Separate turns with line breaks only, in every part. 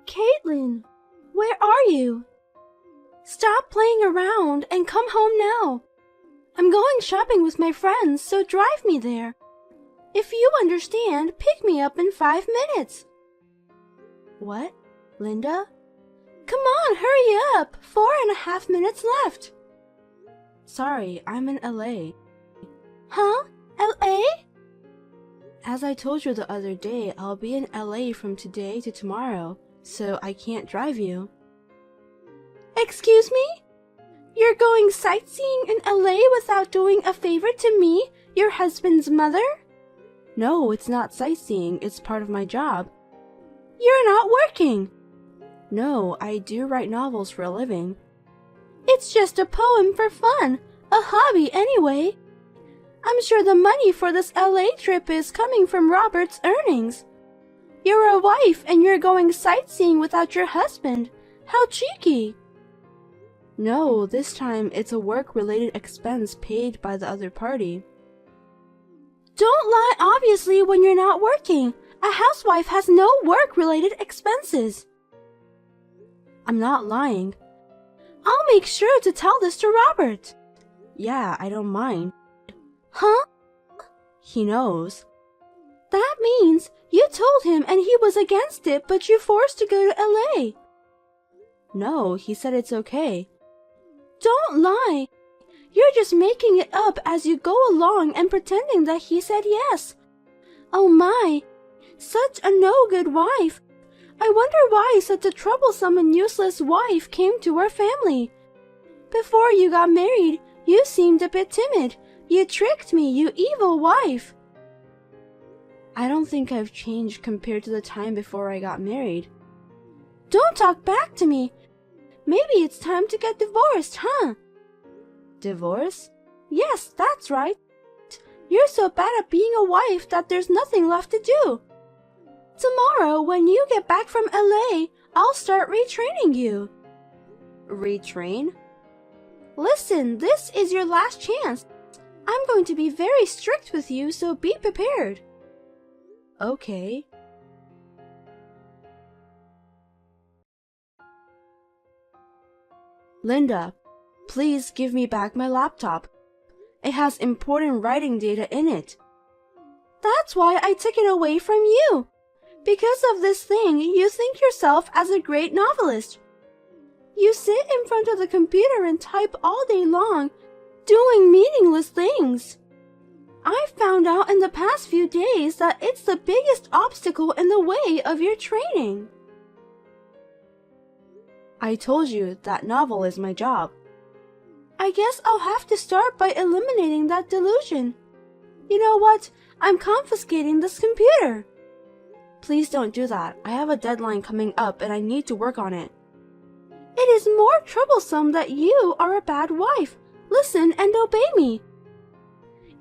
Caitlin, where are you? Stop playing around and come home now. I'm going shopping with my friends, so drive me there. If you understand, pick me up in 5 minutes. What? Linda? Come on, hurry up! 4.5 minutes left. Sorry, I'm in LA. Huh? LA? As I told you the other day, I'll be in LA from today to tomorrow, so I can't drive you. Excuse me? You're going sightseeing in LA without doing a favor to me, your husband's mother? No, it's not sightseeing, it's part of my job. You're not working. No, I do write novels for a living. It's just a poem for fun, a hobby anyway. I'm sure the money for this LA trip is coming from Robert's earnings. You're a wife and you're going sightseeing without your husband. How cheeky. No, this time it's a work-related expense paid by the other party. Don't lie obviously when you're not working. A housewife has no work-related expenses. I'm not lying. I'll make sure to tell this to Robert. Yeah, I don't mind. Huh? He knows. That means you told him and he was against it, but you forced to go to LA. No, he said it's okay. Don't lie. You're just making it up as you go along and pretending that he said yes. Oh my, such a no-good wife. I wonder why such a troublesome and useless wife came to our family. Before you got married, you seemed a bit timid. You tricked me, you evil wife. I don't think I've changed compared to the time before I got married. Don't talk back to me. Maybe it's time to get divorced, huh? Divorce? Yes, that's right. You're so bad at being a wife that there's nothing left to do. Tomorrow, when you get back from LA, I'll start retraining you. Retrain? Listen, this is your last chance. I'm going to be very strict with you, so be prepared. Okay. Linda, please give me back my laptop. It has important writing data in it. That's why I took it away from you. Because of this thing, you think yourself as a great novelist. You sit in front of the computer and type all day long, doing meaningless things. I've found out in the past few days that it's the biggest obstacle in the way of your training. I told you that novel is my job. I guess I'll have to start by eliminating that delusion. You know what? I'm confiscating this computer. Please don't do that. I have a deadline coming up and I need to work on it. It is more troublesome that you are a bad wife. Listen and obey me.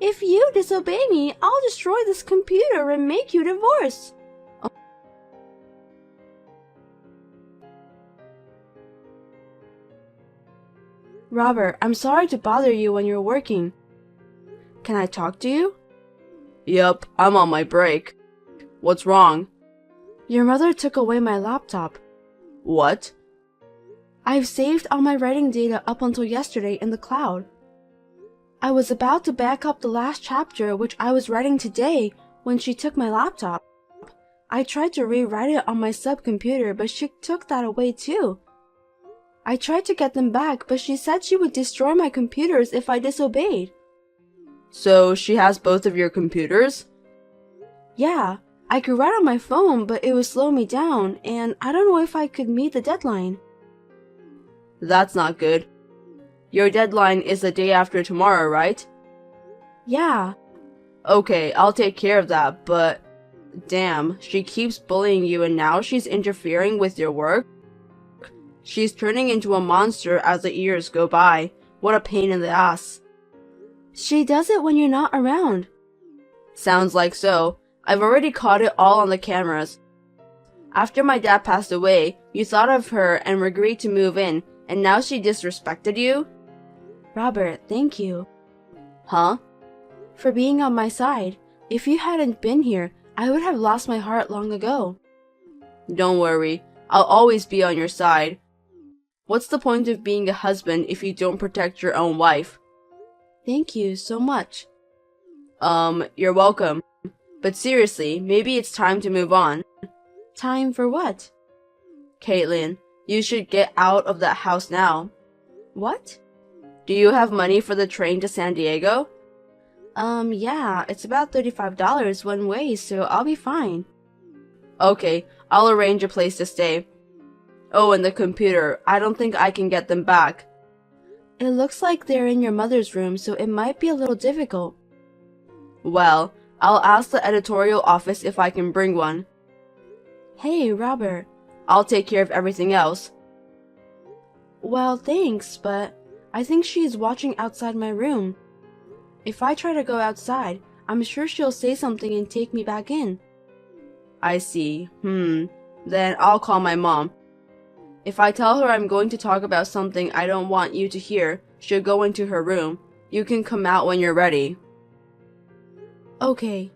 If you disobey me, I'll destroy this computer and make you divorce. Robert, I'm sorry to bother you when you're working. Can I talk to you?
Yep, I'm on my break. What's wrong?
Your mother took away my laptop.
What?
I've saved all my writing data up until yesterday in the cloud. I was about to back up the last chapter which I was writing today when she took my laptop. I tried to rewrite it on my subcomputer, but she took that away too. I tried to get them back, but she said she would destroy my computers if I disobeyed.
So she has both of your computers?
Yeah, I could write on my phone, but it would slow me down, and I don't know if I could meet the deadline.
That's not good. Your deadline is the day after tomorrow, right?
Yeah.
Okay, I'll take care of that, but damn, she keeps bullying you and now she's interfering with your work? She's turning into a monster as the years go by. What a pain in the ass.
She does it when you're not around.
Sounds like so. I've already caught it all on the cameras. After my dad passed away, you thought of her and agreed to move in, and now she disrespected you?
Robert, thank you.
Huh?
For being on my side. If you hadn't been here, I would have lost my heart long ago.
Don't worry. I'll always be on your side. What's the point of being a husband if you don't protect your own wife?
Thank you so much.
You're welcome. But seriously, maybe it's time to move on.
Time for what?
Caitlin, you should get out of that house now.
What?
Do you have money for the train to San Diego?
Yeah, it's about $35 one way, so I'll be fine.
Okay, I'll arrange a place to stay. Oh, and the computer, I don't think I can get them back.
It looks like they're in your mother's room, so it might be a little difficult.
Well, I'll ask the editorial office if I can bring one.
Hey, Robert.
I'll take care of everything else.
Well, thanks, but I think she's watching outside my room. If I try to go outside, I'm sure she'll say something and take me back in.
I see. Then I'll call my mom. If I tell her I'm going to talk about something I don't want you to hear, she'll go into her room. You can come out when you're ready.
Okay.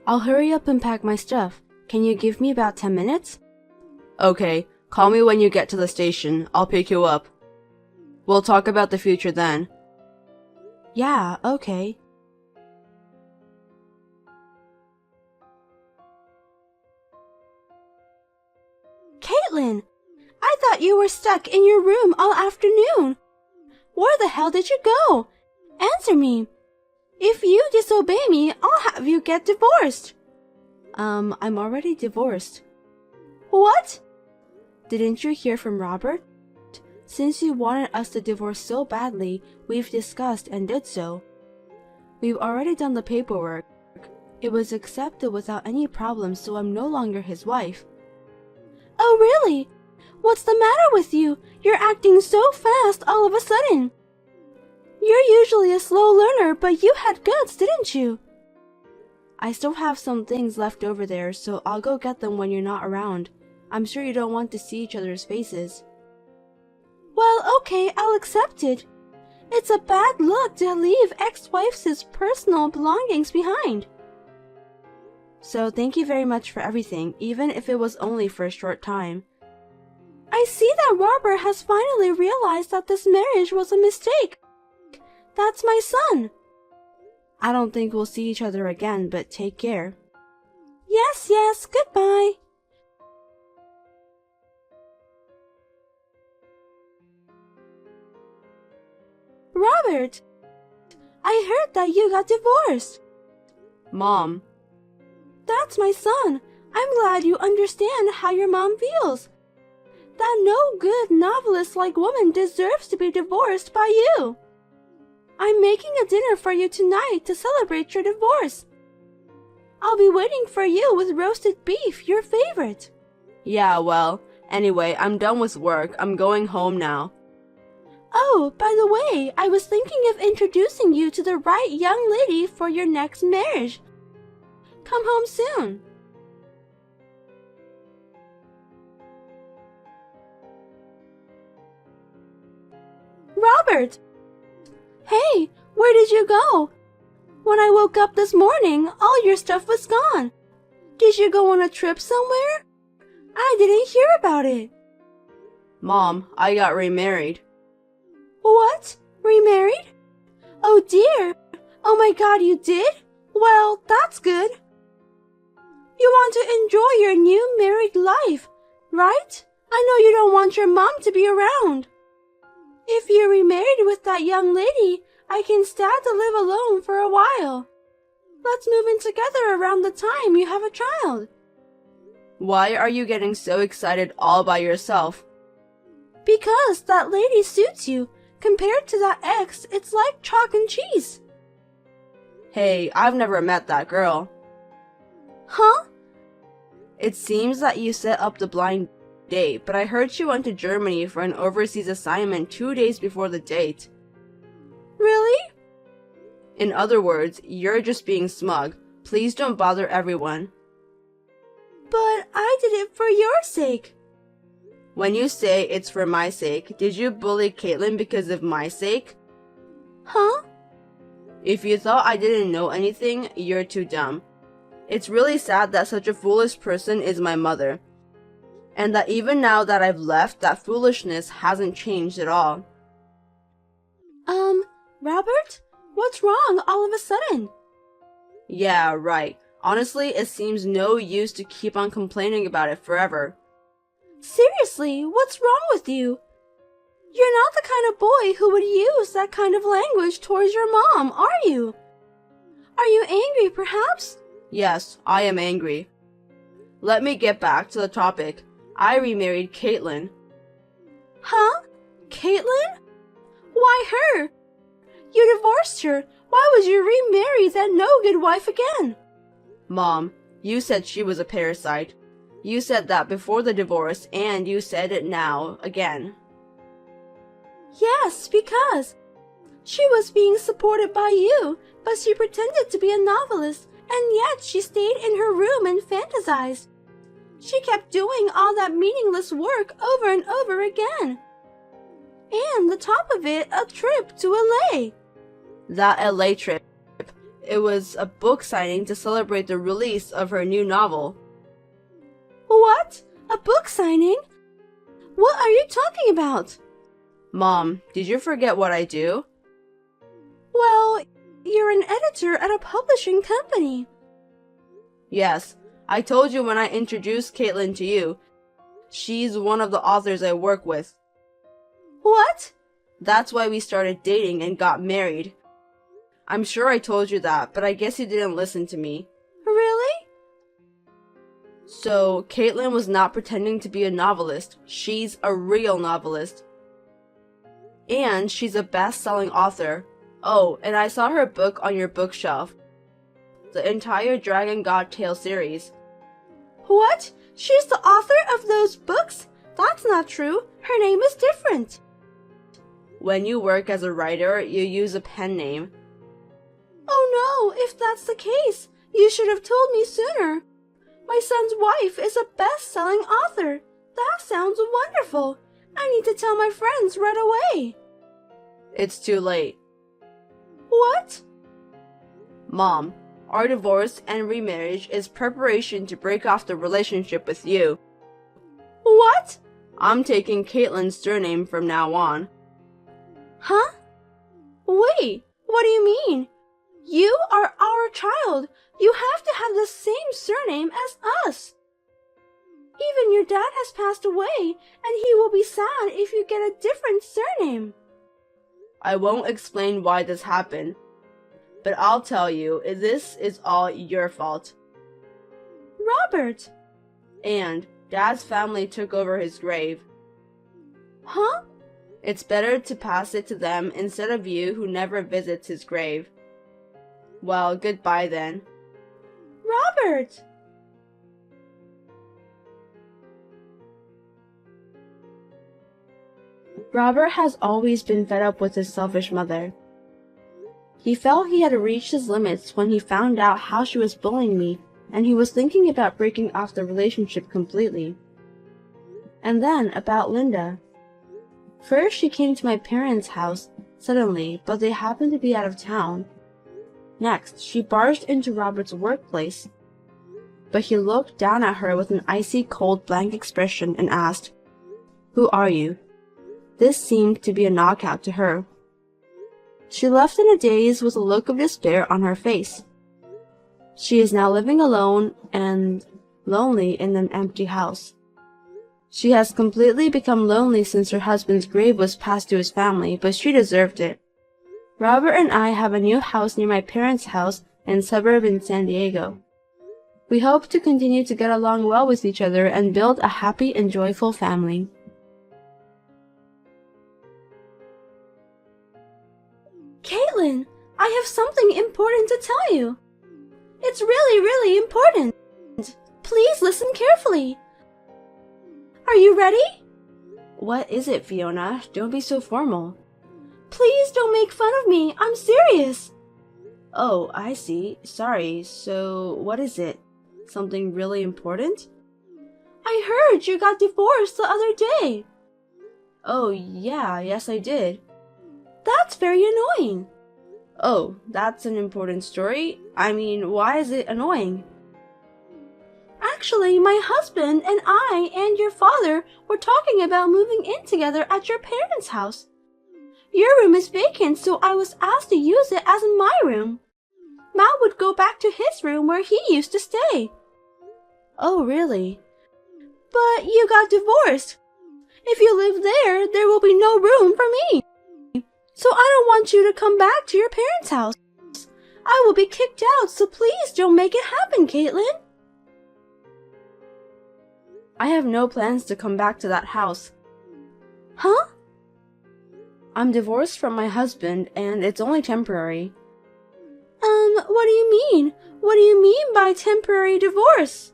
I'll hurry up and pack my stuff. Can you give me about 10 minutes?
Okay, call me when you get to the station. I'll pick you up. We'll talk about the future then.
Yeah, okay. Caitlin! I thought you were stuck in your room all afternoon. Where the hell did you go? Answer me. If you disobey me, I'll have you get divorced. I'm already divorced. What? Didn't you hear from Robert? Since you wanted us to divorce so badly, we've discussed and did so. We've already done the paperwork. It was accepted without any problems, so I'm no longer his wife. Oh, really? What's the matter with you? You're acting so fast all of a sudden. You're usually a slow learner, but you had guts, didn't you? I still have some things left over there, so I'll go get them when you're not around. I'm sure you don't want to see each other's faces. Well, okay, I'll accept it. It's a bad look to leave ex-wife's personal belongings behind. So thank you very much for everything, even if it was only for a short time. I see that Robert has finally realized that this marriage was a mistake. That's my son. I don't think we'll see each other again, but take care. Yes, goodbye. Robert, I heard that you got divorced.
Mom.
That's my son. I'm glad you understand how your mom feels. That no good novelist-like woman deserves to be divorced by you. I'm making a dinner for you tonight to celebrate your divorce. I'll be waiting for you with roasted beef, your favorite.
Yeah, well, anyway, I'm done with work. I'm going home now.
Oh, by the way, I was thinking of introducing you to the right young lady for your next marriage. Come home soon. Robert! Hey, where did you go? When I woke up this morning, all your stuff was gone. Did you go on a trip somewhere? I didn't hear about it.
Mom, I got remarried.
What? Remarried? Oh dear. Oh my God, you did? Well, that's good. You want to enjoy your new married life, right? I know you don't want your mom to be around. If you're remarried with that young lady, I can stand to live alone for a while. Let's move in together around the time you have a child.
Why are you getting so excited all by yourself?
Because that lady suits you. Compared to that ex, it's like chalk and cheese.
Hey, I've never met that girl.
Huh?
It seems that you set up the blind date, but I heard she went to Germany for an overseas assignment 2 days before the date.
Really?
In other words, you're just being smug. Please don't bother everyone.
But I did it for your sake.
When you say it's for my sake, did you bully Caitlin because of my sake?
Huh?
If you thought I didn't know anything, you're too dumb. It's really sad that such a foolish person is my mother. And that even now that I've left, that foolishness hasn't changed at all.
Robert? What's wrong all of a sudden?
Yeah, right. Honestly, it seems no use to keep on complaining about it forever.
Seriously, what's wrong with you? You're not the kind of boy who would use that kind of language towards your mom, are you? Are you angry, perhaps?
Yes, I am angry. Let me get back to the topic. I remarried Caitlin.
Huh? Caitlin? Why her? You divorced her. Why would you remarry that no-good wife again?
Mom, you said she was a parasite. You said that before the divorce, and you said it now, again.
Yes, because she was being supported by you, but she pretended to be a novelist, and yet she stayed in her room and fantasized. She kept doing all that meaningless work over and over again. And the top of it, a trip to LA.
That LA trip. It was a book signing to celebrate the release of her new novel.
What? A book signing? What are you talking about?
Mom, did you forget what I do?
Well, you're an editor at a publishing company.
Yes, I told you when I introduced Caitlin to you. She's one of the authors I work with.
What?
That's why we started dating and got married. I'm sure I told you that, but I guess you didn't listen to me.
Really?
So, Caitlin was not pretending to be a novelist. She's a real novelist. And she's a best-selling author. Oh, and I saw her book on your bookshelf. The entire Dragon God Tale series.
What? She's the author of those books? That's not true. Her name is different.
When you work as a writer, you use a pen name.
Oh no, if that's the case, you should have told me sooner. My son's wife is a best-selling author. That sounds wonderful. I need to tell my friends right away.
It's too late.
What?
Mom, our divorce and remarriage is preparation to break off the relationship with you.
What?
I'm taking Caitlin's surname from now on.
Huh? Wait, what do you mean? You are our child. You have to have the same surname as us. Even your dad has passed away, and he will be sad if you get a different surname.
I won't explain why this happened, but I'll tell you, this is all your fault.
Robert!
And Dad's family took over his grave.
Huh?
It's better to pass it to them instead of you who never visits his grave. Well, goodbye then.
Robert!
Robert has always been fed up with his selfish mother. He felt he had reached his limits when he found out how she was bullying me, and he was thinking about breaking off the relationship completely. And then about Linda. First she came to my parents' house suddenly, but they happened to be out of town. Next, she barged into Robert's workplace, but he looked down at her with an icy cold blank expression and asked, "Who are you?" This seemed to be a knockout to her. She left in a daze with a look of despair on her face. She is now living alone and lonely in an empty house. She has completely become lonely since her husband's grave was passed to his family, but she deserved it. Robert and I have a new house near my parents' house in a suburb in San Diego. We hope to continue to get along well with each other and build a happy and joyful family.
Caitlin, I have something important to tell you. It's really, really important. Please listen carefully. Are you ready?
What is it, Fiona? Don't be so formal.
Please don't make fun of me. I'm serious.
Oh, I see. Sorry. So, what is it? Something really important?
I heard you got divorced the other day.
Oh, yeah, yes I did.
That's very annoying.
Oh, that's an important story? I mean, why is it annoying?
Actually, my husband and I and your father were talking about moving in together at your parents' house. Your room is vacant, so I was asked to use it as my room. Matt would go back to his room where he used to stay.
Oh, really?
But you got divorced. If you live there, there will be no room for me. So I don't want you to come back to your parents' house. I will be kicked out, so please don't make it happen, Caitlin.
I have no plans to come back to that house.
Huh?
I'm divorced from my husband, and it's only temporary.
What do you mean? What do you mean by temporary divorce?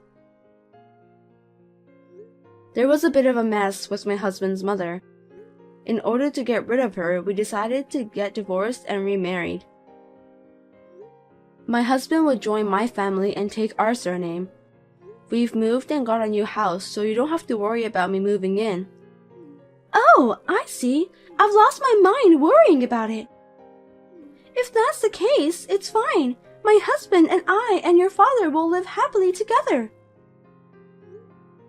There was a bit of a mess with my husband's mother. In order to get rid of her, we decided to get divorced and remarried. My husband would join my family and take our surname. We've moved and got a new house, so you don't have to worry about me moving in.
Oh, I see. I've lost my mind worrying about it. If that's the case, it's fine. My husband and I and your father will live happily together.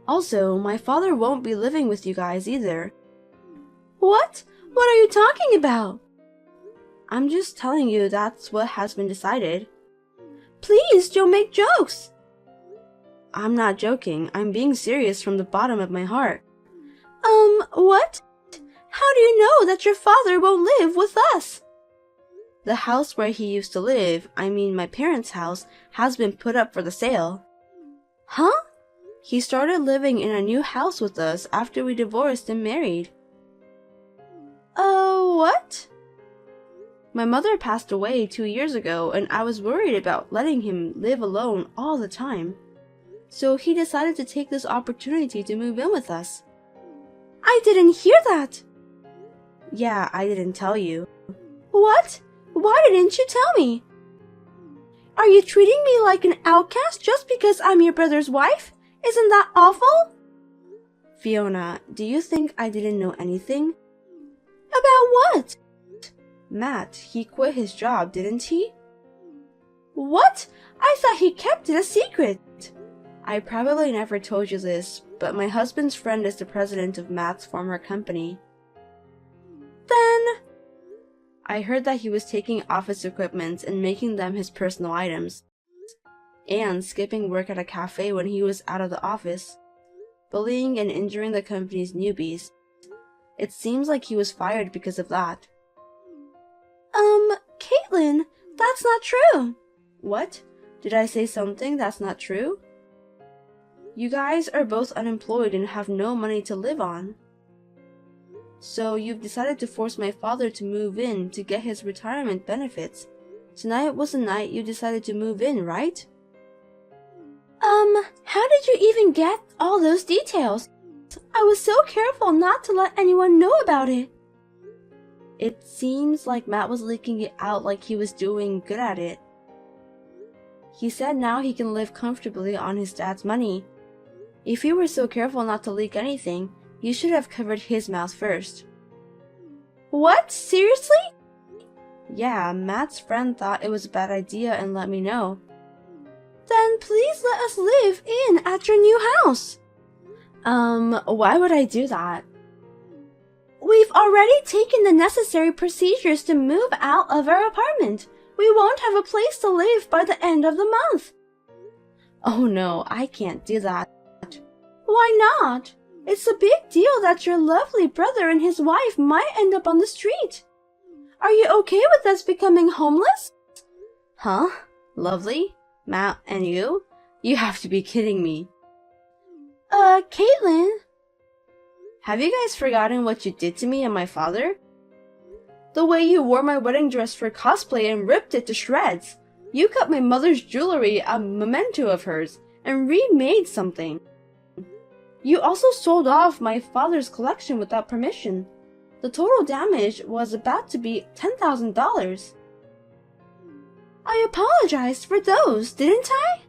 Also, my father won't be living with you guys either.
What? What are you talking about?
I'm just telling you that's what has been decided.
Please don't make jokes.
I'm not joking. I'm being serious from the bottom of my heart.
What? How do you know that your father won't live with us?
The house where he used to live, I mean my parents' house, has been put up for the sale.
Huh?
He started living in a new house with us after we divorced and married.
What?
My mother passed away 2 years ago, and I was worried about letting him live alone all the time. So he decided to take this opportunity to move in with us.
I didn't hear that.
Yeah, I didn't tell you.
What? Why didn't you tell me? Are you treating me like an outcast just because I'm your brother's wife? Isn't that awful?
Fiona, do you think I didn't know anything?
About what?
Matt, he quit his job, didn't he?
What? I thought he kept it a secret.
I probably never told you this, but my husband's friend is the president of Matt's former company.
Then...
I heard that he was taking office equipment and making them his personal items, and skipping work at a cafe when he was out of the office, bullying and injuring the company's newbies. It seems like he was fired because of that.
Caitlin, that's not true.
What? Did I say something that's not true? You guys are both unemployed and have no money to live on. So you've decided to force my father to move in to get his retirement benefits. Tonight was the night you decided to move in, right?
How did you even get all those details? I was so careful not to let anyone know about it.
It seems like Matt was leaking it out like he was doing good at it. He said now he can live comfortably on his dad's money. If you were so careful not to leak anything, you should have covered his mouth first.
What? Seriously?
Yeah, Matt's friend thought it was a bad idea and let me know.
Then please let us live in at your new house.
Why would I do that?
We've already taken the necessary procedures to move out of our apartment. We won't have a place to live by the end of the month.
Oh no, I can't do that.
Why not? It's a big deal that your lovely brother and his wife might end up on the street. Are you okay with us becoming homeless?
Huh? Lovely? Matt and you? You have to be kidding me.
Caitlin?
Have you guys forgotten what you did to me and my father? The way you wore my wedding dress for cosplay and ripped it to shreds. You cut my mother's jewelry, a memento of hers, and remade something. You also sold off my father's collection without permission. The total damage was about to be $10,000.
I apologized for those, didn't I?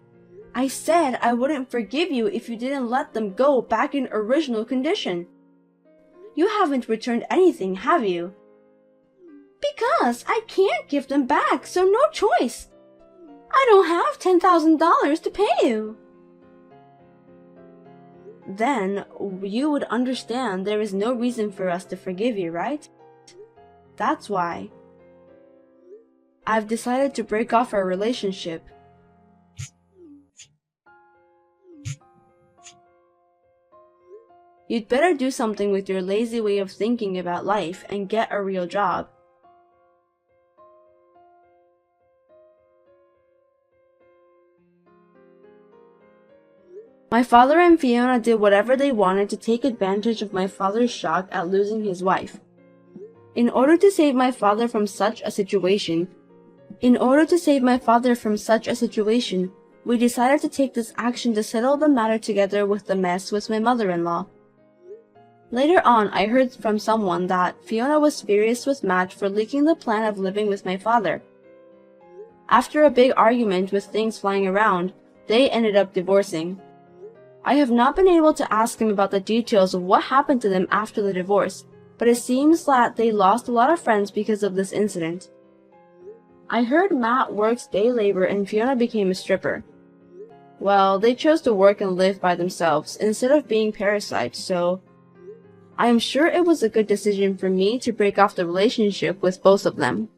I said I wouldn't forgive you if you didn't let them go back in original condition. You haven't returned anything, have you?
Because I can't give them back, so no choice. I don't have $10,000 to pay you.
then you would understand there is no reason for us to forgive you, right? That's why I've decided to break off our relationship. You'd better do something with your lazy way of thinking about life and get a real job. My father and Fiona did whatever they wanted to take advantage of my father's shock at losing his wife. In order to save my father from such a situation, we decided to take this action to settle the matter together with the mess with my mother-in-law. Later on, I heard from someone that Fiona was furious with Matt for leaking the plan of living with my father. After a big argument with things flying around, they ended up divorcing. I have not been able to ask him about the details of what happened to them after the divorce, but it seems that they lost a lot of friends because of this incident. I heard Matt works day labor and Fiona became a stripper. Well, they chose to work and live by themselves instead of being parasites, so I am sure it was a good decision for me to break off the relationship with both of them.